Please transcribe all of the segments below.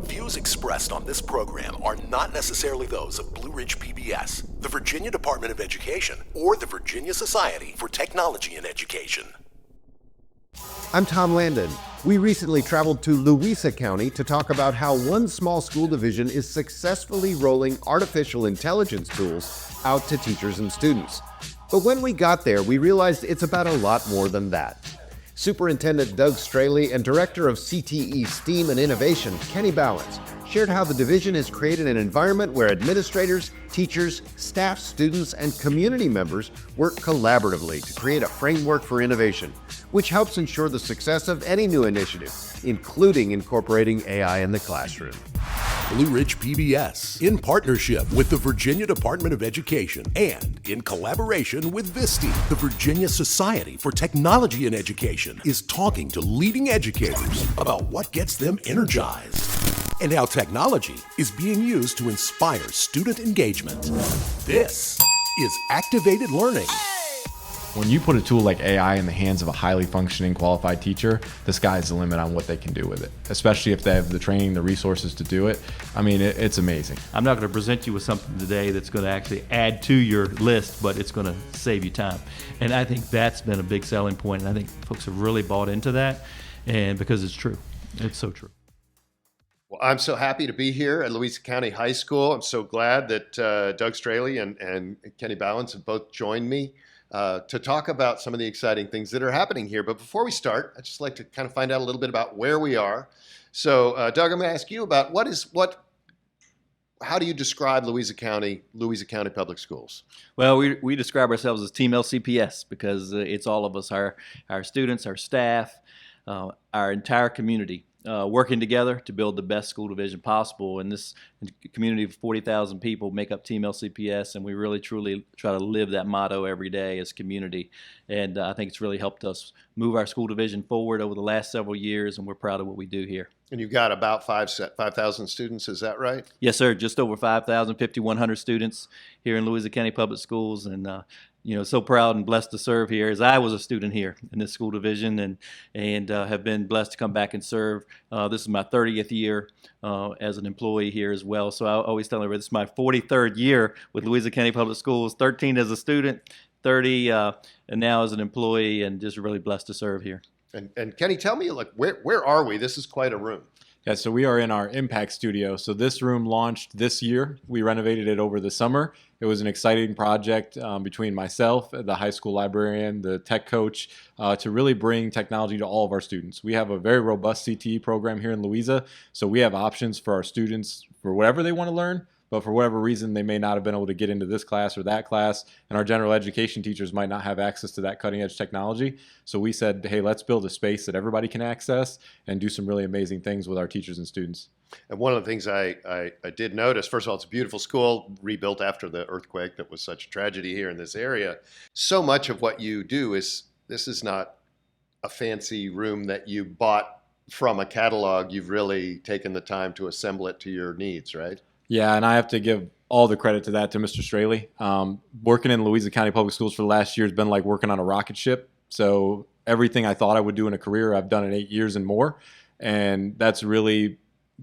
Views expressed on this program are not necessarily those of Blue Ridge PBS, the Virginia Department of Education, or the Virginia Society for Technology in Education. I'm Tom Landon. We recently traveled to Louisa County to talk about how one small school division is successfully rolling artificial intelligence tools out to teachers and students. But when we got there, we realized it's about a lot more than that. Superintendent Doug Straley and Director of CTE STEAM and Innovation, Kenny Bouwens, shared how the division has created an environment where administrators, teachers, staff, students, and community members work collaboratively to create a framework for innovation, which helps ensure the success of any new initiative, including incorporating AI in the classroom. Blue Ridge PBS, in partnership with the Virginia Department of Education and in collaboration with VISTI, the Virginia Society for Technology in Education, is talking to leading educators about what gets them energized and how technology is being used to inspire student engagement. This is Activated Learning. When you put a tool like AI in the hands of a highly functioning, qualified teacher, the sky's the limit on what they can do with it, especially if they have the training, the resources to do it. I mean, it's amazing. I'm not going to present you with something today that's going to actually add to your list, but it's going to save you time. And I think that's been a big selling point, and I think folks have really bought into that, and because it's true. It's so true. Well, I'm so happy to be here at Louisa County High School. I'm so glad that Doug Straley and Kenny Bouwens have both joined me to talk about some of the exciting things that are happening here. But before we start, I'd just like to kind of find out a little bit about where we are. So, Doug, I'm going to ask you about how do you describe Louisa County Public Schools? Well, we describe ourselves as Team LCPS because it's all of us, our students, our staff, our entire community. Working together to build the best school division possible. And this community of 40,000 people make up Team LCPS, and we really truly try to live that motto every day as community. And I think it's really helped us move our school division forward over the last several years, and we're proud of what we do here. And you've got about 5,000 students, is that right? Yes, sir. Just over 5,000, 5,100 students here in Louisa County Public Schools, and so proud and blessed to serve here, as I was a student here in this school division, and have been blessed to come back and serve. This is my 30th year as an employee here as well. So I always tell everybody this is my 43rd year with Louisa County Public Schools, 13 as a student, 30 and now as an employee, and just really blessed to serve here. And Kenny, tell me, like, where are we? This is quite a room. Yeah, so we are in our Impact Studio. So this room launched this year. We renovated it over the summer. It was an exciting project between myself, the high school librarian, the tech coach, to really bring technology to all of our students. We have a very robust CTE program here in Louisa, so we have options for our students for whatever they want to learn, but for whatever reason, they may not have been able to get into this class or that class, and our general education teachers might not have access to that cutting-edge technology. So we said, hey, let's build a space that everybody can access and do some really amazing things with our teachers and students. And one of the things I did notice, first of all, it's a beautiful school, rebuilt after the earthquake that was such a tragedy here in this area. So much of what you do this is not a fancy room that you bought from a catalog. You've really taken the time to assemble it to your needs, right? Yeah, and I have to give all the credit to that to Mr. Straley. Working in Louisa County Public Schools for the last year has been like working on a rocket ship. So everything I thought I would do in a career, I've done in 8 years and more. And that's really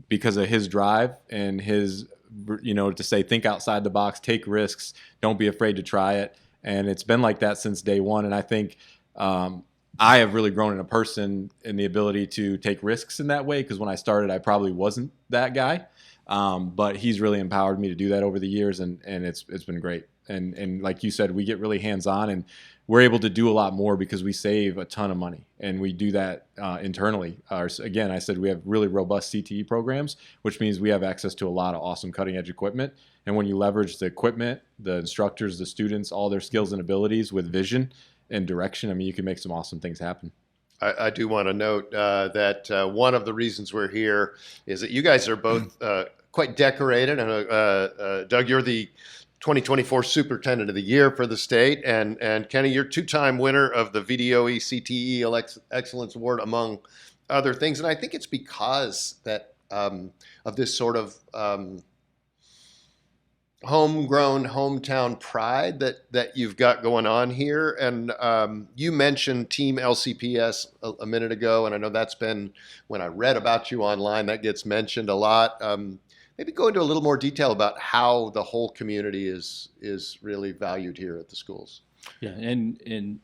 because of his drive and his, to say, think outside the box, take risks, don't be afraid to try it. And it's been like that since day one. And I think I have really grown in a person in the ability to take risks in that way, because when I started, I probably wasn't that guy. But he's really empowered me to do that over the years, and it's been great. And like you said, we get really hands-on, and we're able to do a lot more because we save a ton of money, and we do that internally. Again, I said we have really robust CTE programs, which means we have access to a lot of awesome cutting-edge equipment. And when you leverage the equipment, the instructors, the students, all their skills and abilities with vision and direction, I mean, you can make some awesome things happen. I do want to note that one of the reasons we're here is that you guys are both quite decorated. And Doug, you're the 2024 Superintendent of the Year for the state, and Kenny, you're two-time winner of the VDOE CTE Excellence Award, among other things. And I think it's because that of this sort of homegrown hometown pride that you've got going on here. And you mentioned Team LCPS a minute ago, and I know that's been, when I read about you online, that gets mentioned a lot. Maybe go into a little more detail about how the whole community is really valued here at the schools. Yeah, and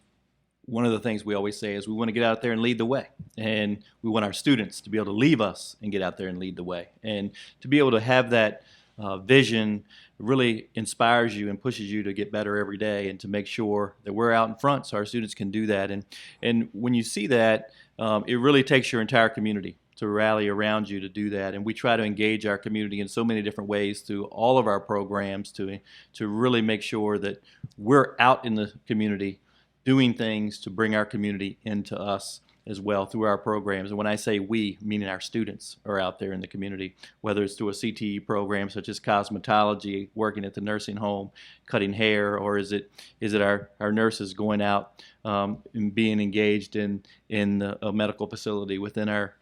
one of the things we always say is we want to get out there and lead the way, and we want our students to be able to leave us and get out there and lead the way, and to be able to have that vision really inspires you and pushes you to get better every day, and to make sure that we're out in front so our students can do that. And when you see that, it really takes your entire community to rally around you to do that. And we try to engage our community in so many different ways through all of our programs to really make sure that we're out in the community doing things to bring our community into us as well through our programs. And when I say we, meaning our students are out there in the community, whether it's through a CTE program such as cosmetology, working at the nursing home, cutting hair, or is it our nurses going out and being engaged in a medical facility within our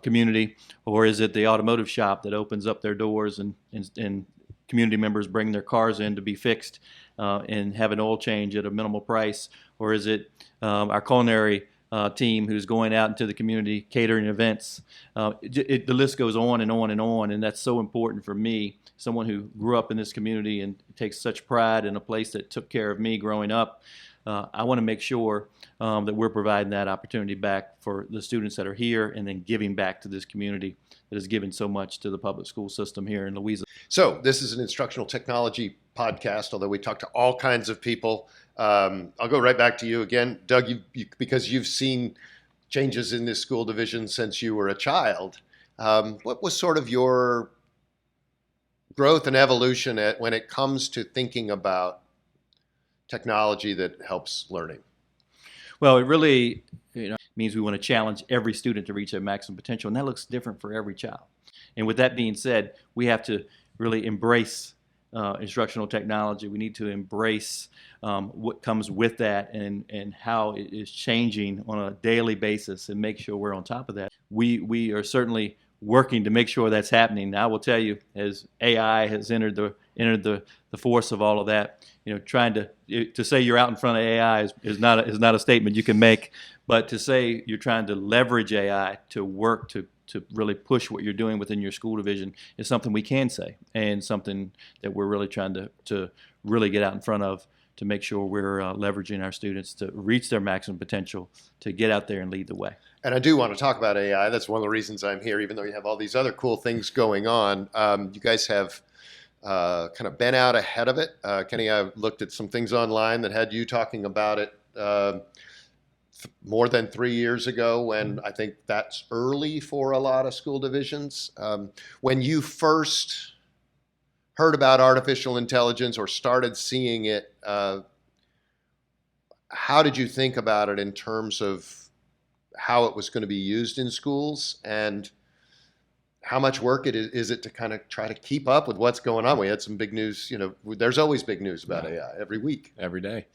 community, or is it the automotive shop that opens up their doors and community members bring their cars in to be fixed and have an oil change at a minimal price, or is it our culinary team who's going out into the community catering events? The list goes on and on and on, and that's so important for me, someone who grew up in this community and takes such pride in a place that took care of me growing up. I want to make sure that we're providing that opportunity back for the students that are here, and then giving back to this community that has given so much to the public school system here in Louisa. So this is an instructional technology podcast, although we talk to all kinds of people. I'll go right back to you again, Doug, because you've seen changes in this school division since you were a child. What was sort of your growth and evolution when it comes to thinking about technology that helps learning? Well, it really means we want to challenge every student to reach their maximum potential, and that looks different for every child. And with that being said, we have to really embrace instructional technology. We need to embrace what comes with that, and how it is changing on a daily basis, and make sure we're on top of that. We are certainly working to make sure that's happening. Now, I will tell you, as AI has entered the force of all of that, trying to say you're out in front of AI is not a statement you can make, but to say you're trying to leverage AI to work to really push what you're doing within your school division is something we can say, and something that we're really trying to really get out in front of, to make sure we're leveraging our students to reach their maximum potential, to get out there and lead the way. And I do want to talk about AI. That's one of the reasons I'm here, even though you have all these other cool things going on. You guys have kind of been out ahead of it. Kenny, I looked at some things online that had you talking about it more than 3 years ago, when I think that's early for a lot of school divisions. When you first heard about artificial intelligence or started seeing it, how did you think about it in terms of how it was going to be used in schools, and how much work is it to kind of try to keep up with what's going on? We had some big news, there's always big news about AI every week. Every day.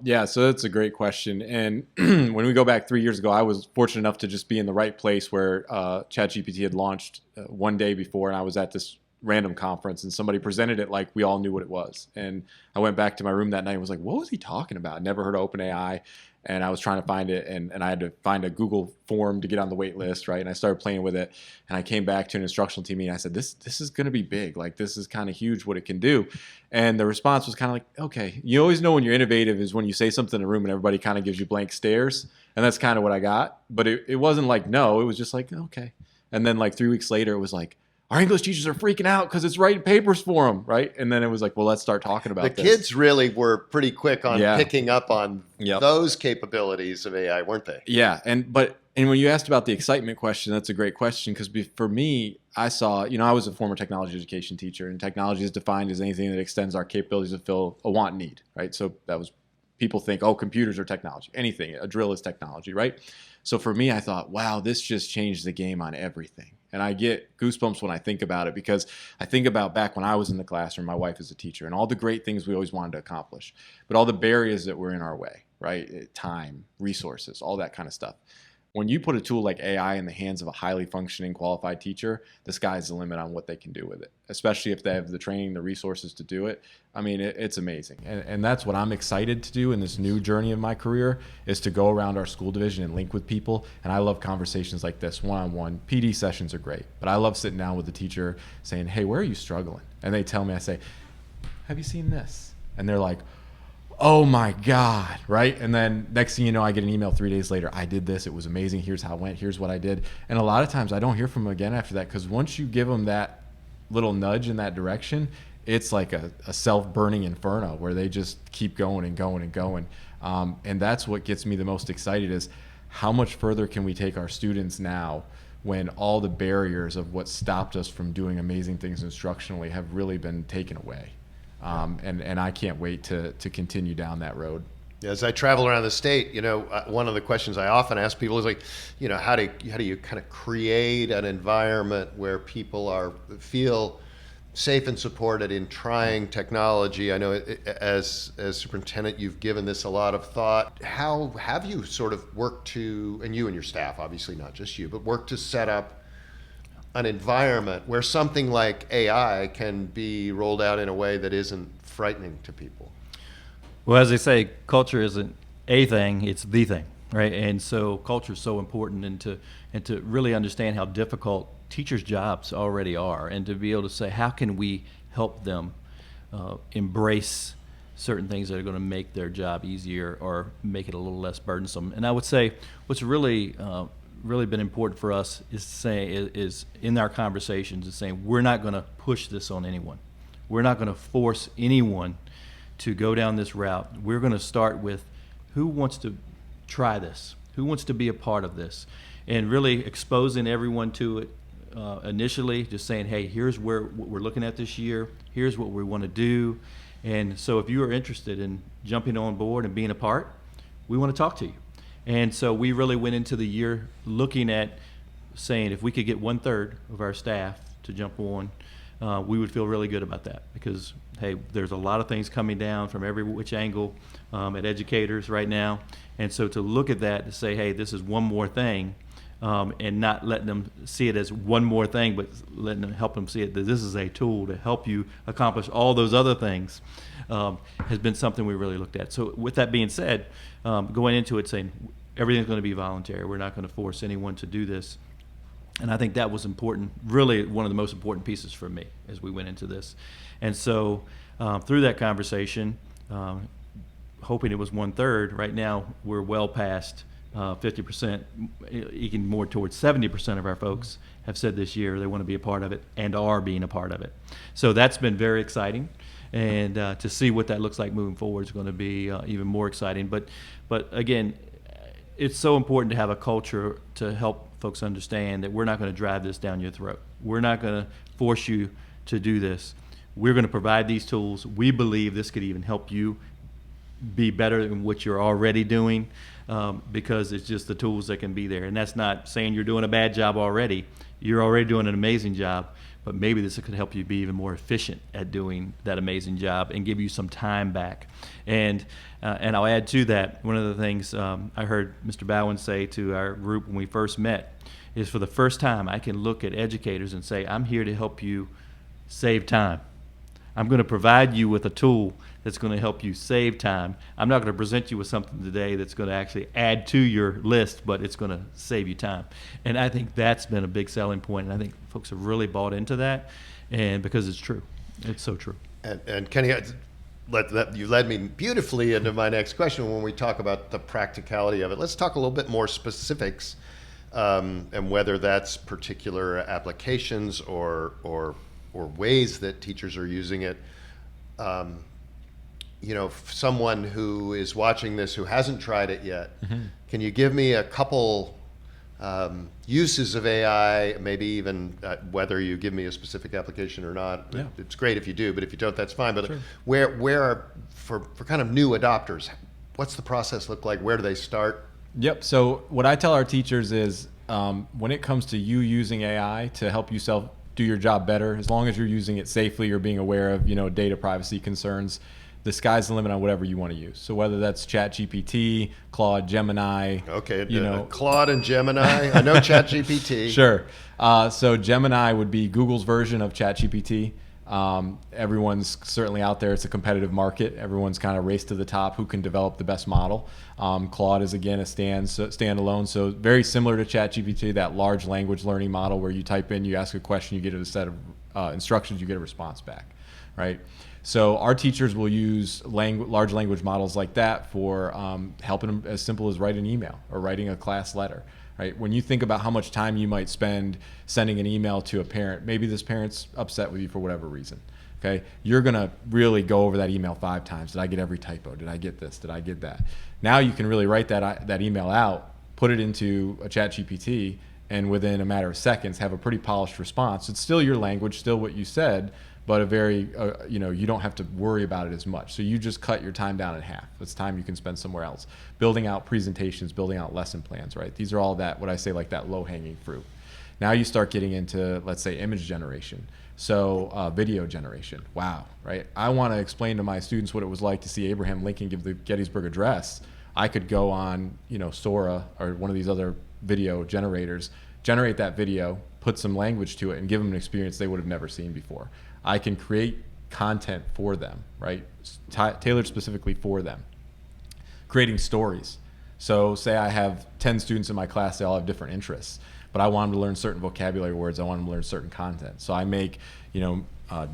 Yeah, so that's a great question. And when we go back 3 years ago, I was fortunate enough to just be in the right place where ChatGPT had launched one day before, and I was at this random conference, and somebody presented it like we all knew what it was. And I went back to my room that night and was like, what was he talking about? I never heard of OpenAI. And I was trying to find it, and I had to find a Google form to get on the wait list, right? And I started playing with it, and I came back to an instructional team meeting, and I said, this is going to be big. Like, this is kind of huge what it can do. And the response was kind of like, okay. You always know when you're innovative is when you say something in a room and everybody kind of gives you blank stares. And that's kind of what I got. But it wasn't like no. It was just like, okay. And then like 3 weeks later, it was like, our English teachers are freaking out because it's writing papers for them, right? And then it was like, well, let's start talking about this. The kids really were pretty quick on picking up on those capabilities of AI, weren't they? Yeah, and when you asked about the excitement question, that's a great question, because for me, I saw, I was a former technology education teacher, and technology is defined as anything that extends our capabilities to fill a want and need, right? So that was, people think, oh, computers are technology. Anything, a drill is technology, right? So for me, I thought, wow, this just changed the game on everything. And I get goosebumps when I think about it, because I think about back when I was in the classroom, my wife is a teacher, and all the great things we always wanted to accomplish, but all the barriers that were in our way, right? Time, resources, all that kind of stuff. when you put a tool like AI in the hands of a highly functioning, qualified teacher, the sky's the limit on what they can do with it, especially if they have the training, the resources to do it. I mean, it's amazing. And that's what I'm excited to do in this new journey of my career, is to go around our school division and link with people. And I love conversations like this, one-on-one. PD sessions are great, but I love sitting down with the teacher saying, hey, where are you struggling? And they tell me, I say, have you seen this? And they're like, oh my God, right? And then next thing you know, I get an email 3 days later, I did this, it was amazing, here's how it went, here's what I did. And a lot of times I don't hear from them again after that, because once you give them that little nudge in that direction, it's like a self-burning inferno where they just keep going and going and going. And that's what gets me the most excited, is how much further can we take our students now when all the barriers of what stopped us from doing amazing things instructionally have really been taken away. And I can't wait to continue down that road. As I travel around the state, you know, one of the questions I often ask people is like, you know, how do you kind of create an environment where people feel safe and supported in trying technology? I know as superintendent, you've given this a lot of thought. How have you sort of worked to, and you and your staff, obviously not just you, but worked to set up an environment where something like AI can be rolled out in a way that isn't frightening to people? Well, as they say, culture isn't a thing, it's the thing, right? And so culture is so important, and to really understand how difficult teachers' jobs already are, and to be able to say, how can we help them embrace certain things that are going to make their job easier or make it a little less burdensome. And I would say what's really been important for us is in our conversations is saying, we're not going to push this on anyone. We're not going to force anyone to go down this route. We're going to start with who wants to try this, who wants to be a part of this, and really exposing everyone to it initially, just saying, hey, here's what we're looking at this year, here's what we want to do. And so if you are interested in jumping on board and being a part, we want to talk to you. And so we really went into the year looking at saying, if we could get 1/3 of our staff to jump on, we would feel really good about that, because hey, there's a lot of things coming down from every which angle at educators right now. And so to look at that, to say, hey, this is one more thing, and not letting them see it as one more thing, but letting them help them see it that this is a tool to help you accomplish all those other things, has been something we really looked at. So with that being said, going into it saying everything's going to be voluntary, we're not going to force anyone to do this. And I think that was important, really one of the most important pieces for me as we went into this. And so through that conversation, hoping it was 1/3, right now we're well past 50%, even more towards 70% of our folks have said this year they want to be a part of it and are being a part of it. So that's been very exciting. And to see what that looks like moving forward is going to be even more exciting. But again, it's so important to have a culture to help folks understand that we're not going to drive this down your throat. We're not going to force you to do this. We're going to provide these tools. We believe this could even help you be better than what you're already doing, because it's just the tools that can be there. And that's not saying you're doing a bad job already. You're already doing an amazing job, but maybe this could help you be even more efficient at doing that amazing job and give you some time back. And I'll add to that, one of the things I heard Mr. Bouwens say to our group when we first met is, for the first time I can look at educators and say, I'm here to help you save time. I'm going to provide you with a tool that's going to help you save time. I'm not going to present you with something today that's going to actually add to your list, but it's going to save you time. And I think that's been a big selling point, and I think folks have really bought into that, and because it's true. It's so true. And Kenny, you led me beautifully into my next question when we talk about the practicality of it. Let's talk a little bit more specifics, and whether that's particular applications or ways that teachers are using it. You know, someone who is watching this who hasn't tried it yet, can you give me a couple uses of AI, maybe even whether you give me a specific application or not? Yeah. It's great if you do, but if you don't, that's fine. But Sure. where are, for kind of new adopters, what's the process look like? Where do they start? Yep. So what I tell our teachers is, when it comes to you using AI to help yourself do your job better, as long as you're using it safely, you're being aware of, data privacy concerns, the sky's the limit on whatever you want to use. So whether that's ChatGPT, Claude, Gemini. Okay, you know, Claude and Gemini. I know ChatGPT. Sure. So Gemini would be Google's version of ChatGPT. Everyone's certainly out there. It's a competitive market. Everyone's kind of race to the top who can develop the best model. Claude is, again, a standalone. So very similar to ChatGPT, that large language learning model where you type in, you ask a question, you get a set of instructions, you get a response back, right? So our teachers will use large language models like that for helping them as simple as write an email or writing a class letter. Right? When you think about how much time you might spend sending an email to a parent, maybe this parent's upset with you for whatever reason. Okay, you're gonna really go over that email 5 times. Did I get every typo? Did I get this? Did I get that? Now you can really write that email out, put it into a ChatGPT, and within a matter of seconds have a pretty polished response. It's still your language, still what you said, but a very, you don't have to worry about it as much. So you just cut your time down in half. It's time you can spend somewhere else. Building out presentations, building out lesson plans, right? These are all that, what I say, like that low-hanging fruit. Now you start getting into, let's say, image generation. So video generation, wow, right? I want to explain to my students what it was like to see Abraham Lincoln give the Gettysburg Address. I could go on, Sora or one of these other video generators, generate that video, put some language to it, and give them an experience they would have never seen before. I can create content for them, right? Tailored specifically for them. Creating stories. So say I have 10 students in my class, they all have different interests, but I want them to learn certain vocabulary words, I want them to learn certain content. So I make,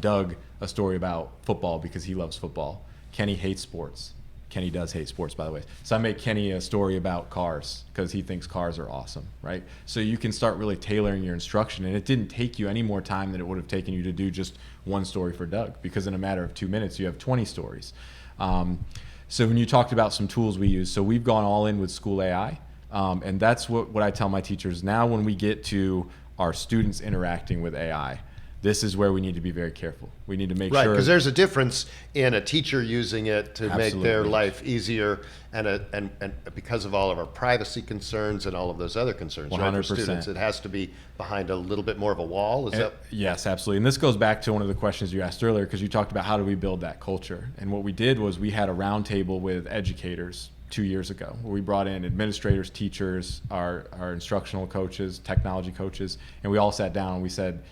Doug a story about football because he loves football. Kenny hates sports. Kenny does hate sports, by the way. So I make Kenny a story about cars because he thinks cars are awesome, right? So you can start really tailoring your instruction, and it didn't take you any more time than it would have taken you to do just one story for Doug, because in a matter of 2 minutes, you have 20 stories. So when you talked about some tools we use, so we've gone all in with School AI, and that's what I tell my teachers. Now when we get to our students interacting with AI, this is where we need to be very careful. We need to make sure. Right, because there's a difference in a teacher using it to make their life easier, and because of all of our privacy concerns and all of those other concerns, 100%. right, for students, it has to be behind a little bit more of a wall. Is that? Yes, absolutely. And this goes back to one of the questions you asked earlier, because you talked about how do we build that culture. And what we did was we had a roundtable with educators 2 years ago, where we brought in administrators, teachers, our instructional coaches, technology coaches, and we all sat down and we said,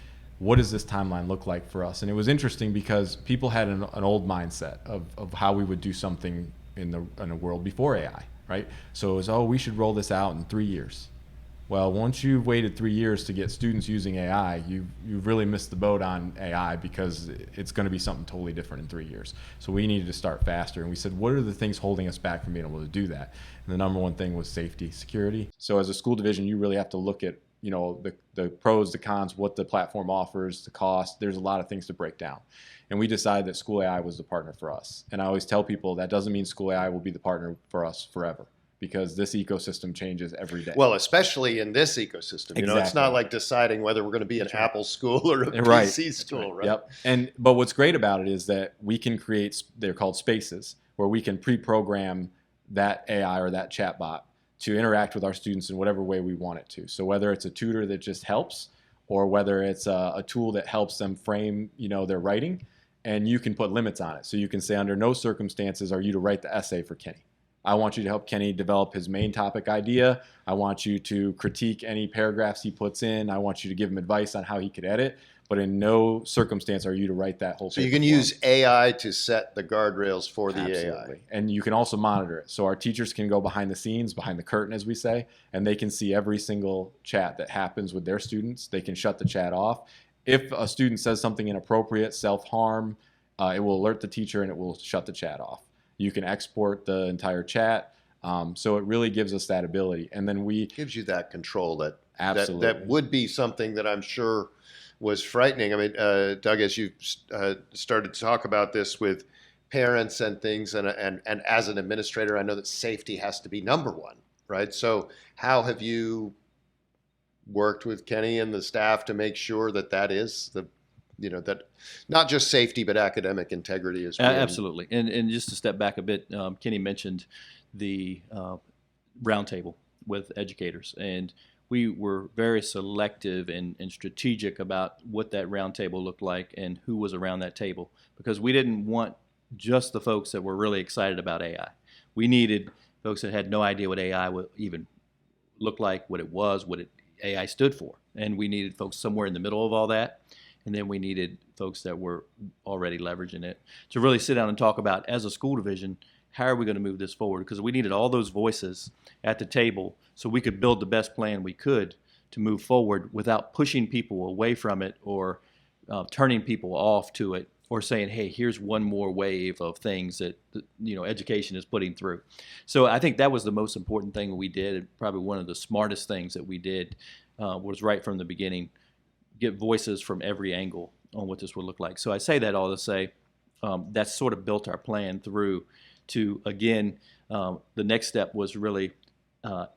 what does this timeline look like for us? And it was interesting because people had an old mindset of how we would do something in a world before AI, right? So it was, we should roll this out in 3 years. Well, once you've waited 3 years to get students using AI, you've really missed the boat on AI, because it's going to be something totally different in 3 years. So we needed to start faster. And we said, what are the things holding us back from being able to do that? And the number one thing was safety, security. So as a school division, you really have to look at the pros, the cons, what the platform offers, the cost. There's a lot of things to break down. And we decided that School AI was the partner for us. And I always tell people that doesn't mean School AI will be the partner for us forever, because this ecosystem changes every day. Well, especially in this ecosystem. It's not like deciding whether we're going to be an Apple school or a right. PC school, right? Yep. But what's great about it is that we can create, they're called spaces, where we can pre-program that AI or that chatbot to interact with our students in whatever way we want it to. So whether it's a tutor that just helps, or whether it's a tool that helps them frame, their writing, and you can put limits on it. So you can say, under no circumstances are you to write the essay for Kenny. I want you to help Kenny develop his main topic idea. I want you to critique any paragraphs he puts in. I want you to give him advice on how he could edit. But in no circumstance are you to write that whole. So you can use AI to set the guardrails for the Absolutely. AI. And you can also monitor it. So our teachers can go behind the scenes, behind the curtain, as we say, and they can see every single chat that happens with their students. They can shut the chat off. If a student says something inappropriate, self-harm, it will alert the teacher and it will shut the chat off. You can export the entire chat. So it really gives us that ability. And then gives you that control that Absolutely. that would be something that I'm sure was frightening. I mean, Doug, as you started to talk about this with parents and things, and as an administrator, I know that safety has to be number one, right? So how have you worked with Kenny and the staff to make sure that is that not just safety, but academic integrity as well? Absolutely. And just to step back a bit, Kenny mentioned the roundtable with educators, and we were very selective and strategic about what that roundtable looked like and who was around that table, because we didn't want just the folks that were really excited about AI. We needed folks that had no idea what AI would even look like, what it was, what AI stood for. And we needed folks somewhere in the middle of all that. And then we needed folks that were already leveraging it to really sit down and talk about, as a school division, how are we going to move this forward? Because we needed all those voices at the table so we could build the best plan we could to move forward without pushing people away from it or turning people off to it, or saying, hey, here's one more wave of things that education is putting through. So I think that was the most important thing we did, and probably one of the smartest things that we did was right from the beginning, get voices from every angle on what this would look like. So I say that all to say that's sort of built our plan through to, again, the next step was really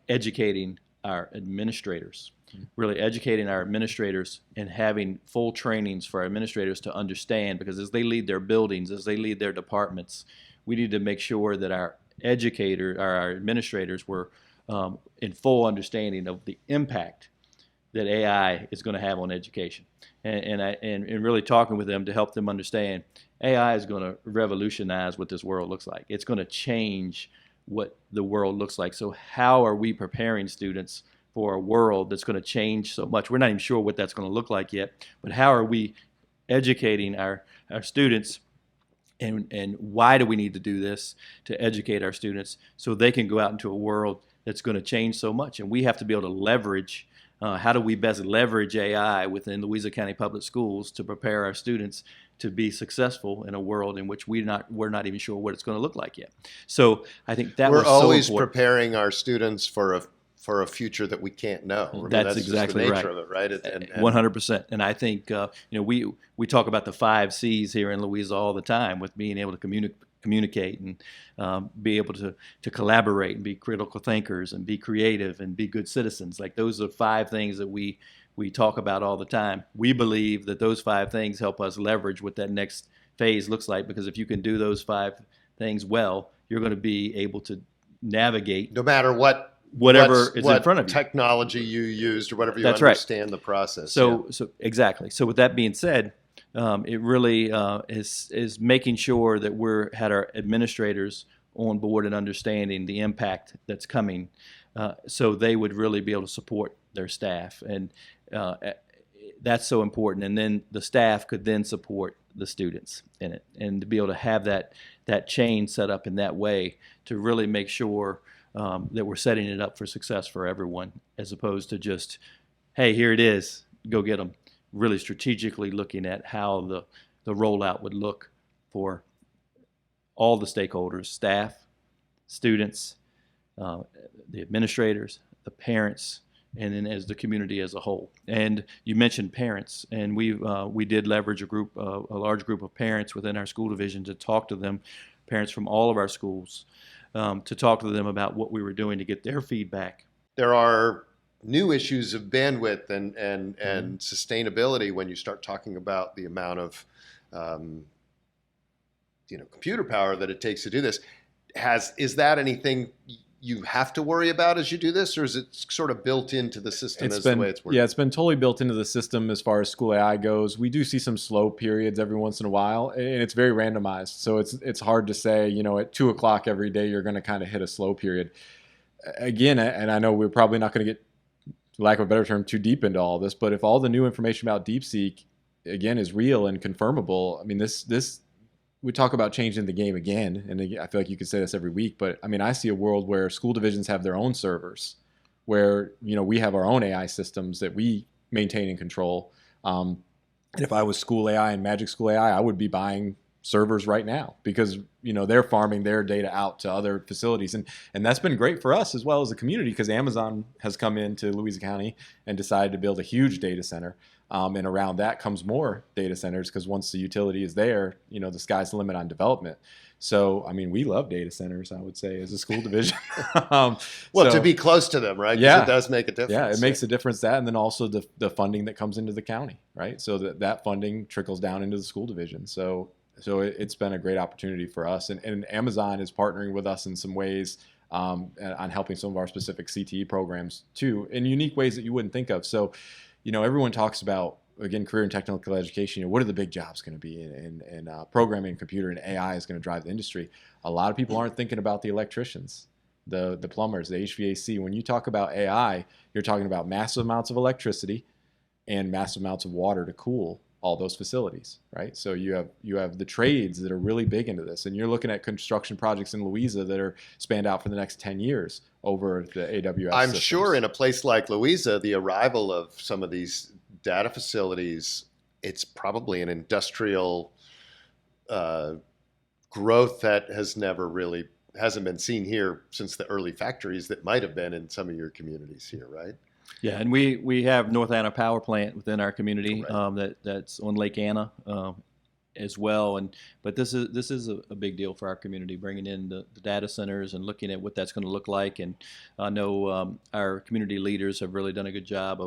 educating our administrators. Really educating our administrators and having full trainings for our administrators to understand, because as they lead their buildings, as they lead their departments, we need to make sure that our administrators were in full understanding of the impact that AI is going to have on education, and really talking with them to help them understand AI is going to revolutionize what this world looks like. It's going to change what the world looks like. So how are we preparing students for a world that's going to change so much? We're not even sure what that's going to look like yet, but how are we educating our students, and why do we need to do this to educate our students so they can go out into a world that's going to change so much? And we have to be able to leverage, how do we best leverage AI within Louisa County Public Schools to prepare our students to be successful in a world in which we're not even sure what it's going to look like yet. So I think that was so important. We're always preparing our students for a future that we can't know. I mean, that's exactly just the nature right. of it, right? 100%. And I think we talk about the 5 C's here in Louisa all the time, with being able to communicate and be able to collaborate and be critical thinkers and be creative and be good citizens. Like, those are 5 things that we talk about all the time. We believe that those 5 things help us leverage what that next phase looks like, because if you can do those 5 things well, you're going to be able to navigate no matter whatever is in front of you. Technology you used or whatever you That's understand the process. So exactly. So with that being said, it really is making sure that had our administrators on board and understanding the impact that's coming, so they would really be able to support their staff, and that's so important. And then the staff could then support the students in it, and to be able to have that chain set up in that way to really make sure that we're setting it up for success for everyone, as opposed to just, hey, here it is, go get them. Really strategically looking at how the rollout would look for all the stakeholders, staff, students, the administrators, the parents, and then as the community as a whole. And you mentioned parents, and we did leverage a large group of parents within our school division to talk to them, parents from all of our schools, to talk to them about what we were doing to get their feedback. There are new issues of bandwidth and sustainability when you start talking about the amount of computer power that it takes to do this. Is that anything you have to worry about as you do this, or is it sort of built into the system the way it's working? Yeah, it's been totally built into the system as far as school AI goes. We do see some slow periods every once in a while, and it's very randomized. So it's hard to say, at 2 o'clock every day, you're going to kind of hit a slow period. Again, and I know we're probably not going to get, for lack of a better term, too deep into all this, but if all the new information about DeepSeek, again, is real and confirmable, I mean, this we talk about changing the game again, and I feel like you could say this every week, but I mean, I see a world where school divisions have their own servers, where we have our own AI systems that we maintain and control. And if I was School AI and Magic School AI, I would be buying servers right now, because they're farming their data out to other facilities, and that's been great for us as well as the community, because Amazon has come into Louisa County and decided to build a huge data center. And around that comes more data centers, because once the utility is there, the sky's the limit on development. So, I mean, we love data centers, I would say, as a school division. To be close to them, right? 'Cause yeah, it does make a difference. Yeah, it makes a difference, that, and then also the funding that comes into the county, right? So that funding trickles down into the school division. So it's been a great opportunity for us. And Amazon is partnering with us in some ways on helping some of our specific CTE programs, too, in unique ways that you wouldn't think of. So, everyone talks about again, career and technical education, what are the big jobs going to be in programming and computer and AI is going to drive the industry. A lot of people aren't thinking about the electricians, the plumbers, the HVAC. When you talk about AI, you're talking about massive amounts of electricity and massive amounts of water to cool all those facilities, right? So you have the trades that are really big into this, and you're looking at construction projects in Louisa that are spanned out for the next 10 years over the AWS I'm systems. sure in a place like Louisa, the arrival of some of these data facilities, it's probably an industrial growth that hasn't been seen here since the early factories that might have been in some of your communities here, right? Yeah, and we have North Anna Power Plant within our community Right. that's on Lake Anna as well. But this is a big deal for our community, bringing in the data centers and looking at what that's going to look like. And I know our community leaders have really done a good job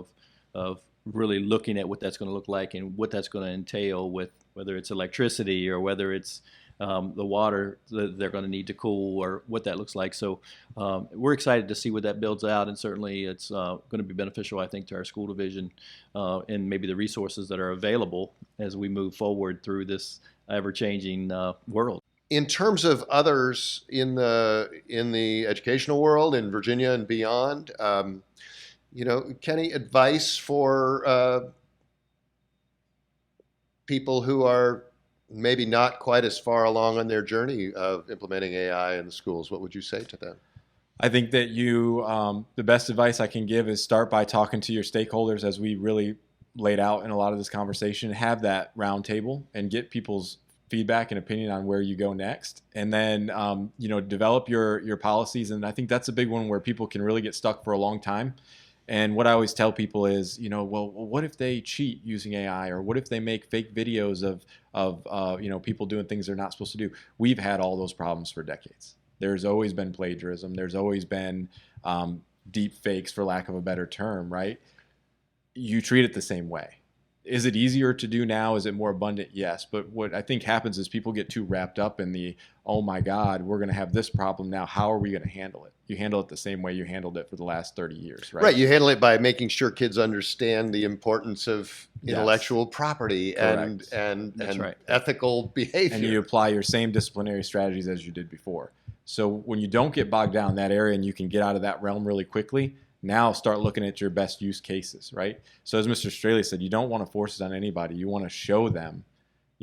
of really looking at what that's going to look like and what that's going to entail, with whether it's electricity or whether it's the water that they're going to need to cool, or what that looks like. So we're excited to see what that builds out, and certainly it's going to be beneficial, I think, to our school division and maybe the resources that are available as we move forward through this ever-changing world. In terms of others in the educational world in Virginia and beyond, Kenny, advice for people who are maybe not quite as far along on their journey of implementing AI in the schools, what would you say to them? I think that the best advice I can give is start by talking to your stakeholders, as we really laid out in a lot of this conversation. Have that round table and get people's feedback and opinion on where you go next. And then, develop your policies. And I think that's a big one where people can really get stuck for a long time. And what I always tell people is, well, what if they cheat using AI, or what if they make fake videos of people doing things they're not supposed to do? We've had all those problems for decades. There's always been plagiarism. There's always been deep fakes, for lack of a better term, right? You treat it the same way. Is it easier to do now? Is it more abundant? Yes. But what I think happens is people get too wrapped up in the, oh my God, we're going to have this problem now. How are we going to handle it? You handle it the same way you handled it for the last 30 years, right? Right. You handle it by making sure kids understand the importance of intellectual property and right. ethical behavior. And you apply your same disciplinary strategies as you did before. So when you don't get bogged down in that area and you can get out of that realm really quickly, now start looking at your best use cases, right? So as Mr. Straley said, you don't want to force it on anybody. You want to show them,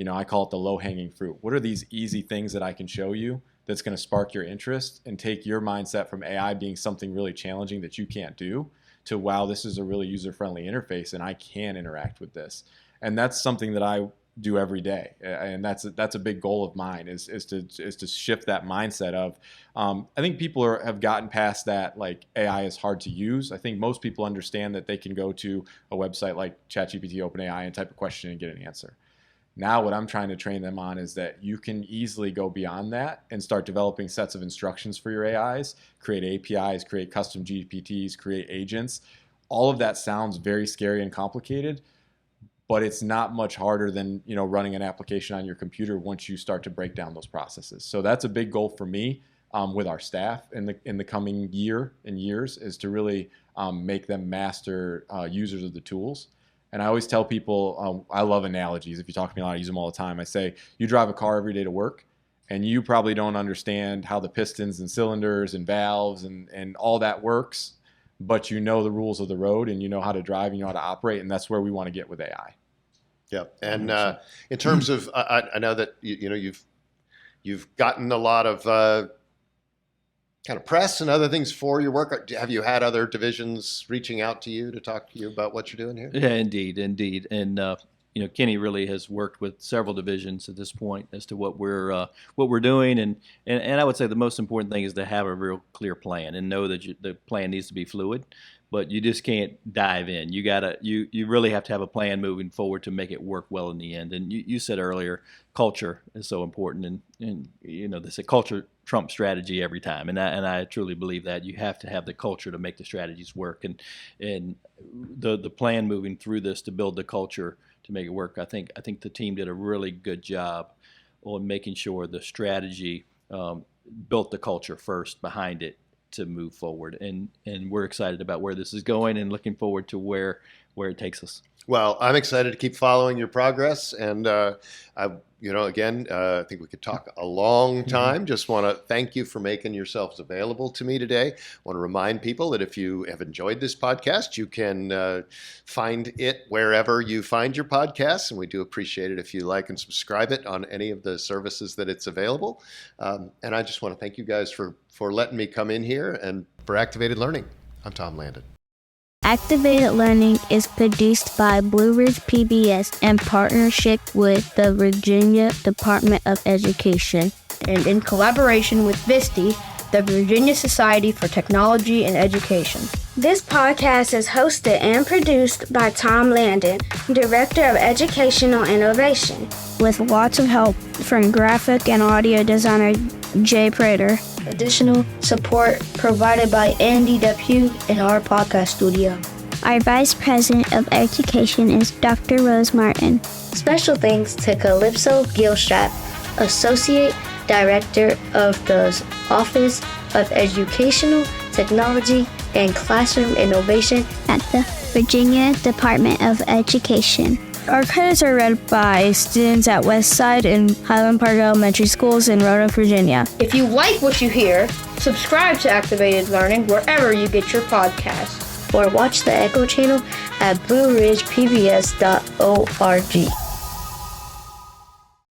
I call it the low-hanging fruit. What are these easy things that I can show you that's going to spark your interest and take your mindset from AI being something really challenging that you can't do to, wow, this is a really user-friendly interface and I can interact with this. And that's something that I do every day, and that's a big goal of mine is to shift that mindset of I think people have gotten past that, like, AI is hard to use. I think most people understand that they can go to a website like ChatGPT, OpenAI, and type a question and get an answer. Now what I'm trying to train them on is that you can easily go beyond that and start developing sets of instructions for your AIs, create APIs, create custom GPTs, create agents. All of that sounds very scary and complicated, but it's not much harder than running an application on your computer once you start to break down those processes. So that's a big goal for me with our staff in the coming year and years, is to really make them master users of the tools. And I always tell people, I love analogies. If you talk to me a lot, I use them all the time. I say, you drive a car every day to work, and you probably don't understand how the pistons and cylinders and valves and all that works, but you know the rules of the road, and you know how to drive, and you know how to operate, and that's where we want to get with AI. Yeah, and in terms of, I know that you've gotten a lot of kind of press and other things for your work. Have you had other divisions reaching out to you to talk to you about what you're doing here? Yeah, indeed. And Kenny really has worked with several divisions at this point as to what we're doing, and I would say the most important thing is to have a real clear plan and know that the plan needs to be fluid. But you just can't dive in. You really have to have a plan moving forward to make it work well in the end. And you said earlier, culture is so important, and they say culture trumps strategy every time, and I truly believe that you have to have the culture to make the strategies work, and the plan moving through this to build the culture to make it work. I think the team did a really good job on making sure the strategy built the culture first behind it to move forward, and we're excited about where this is going and looking forward to where where it takes us. Well, I'm excited to keep following your progress, and again, I think we could talk a long time. Just want to thank you for making yourselves available to me today. I want to remind people that if you have enjoyed this podcast, you can find it wherever you find your podcasts, and we do appreciate it if you like and subscribe it on any of the services that it's available. And I just want to thank you guys for letting me come in here and for Activated Learning. I'm Tom Landon. Activated Learning is produced by Blue Ridge PBS in partnership with the Virginia Department of Education and in collaboration with VSTE, the Virginia Society for Technology and Education. This podcast is hosted and produced by Tom Landon, Director of Educational Innovation, with lots of help from graphic and audio designer Jay Prater. Additional support provided by Andy Depew in our podcast studio. Our Vice President of Education is Dr. Rose Martin. Special thanks to Calypso Gilstrap, Associate Director of the Office of Educational Technology and Classroom Innovation at the Virginia Department of Education. Our credits are read by students at Westside and Highland Park Elementary Schools in Roanoke, Virginia. If you like what you hear, subscribe to Activated Learning wherever you get your podcasts. Or watch the Echo channel at blueridgepbs.org.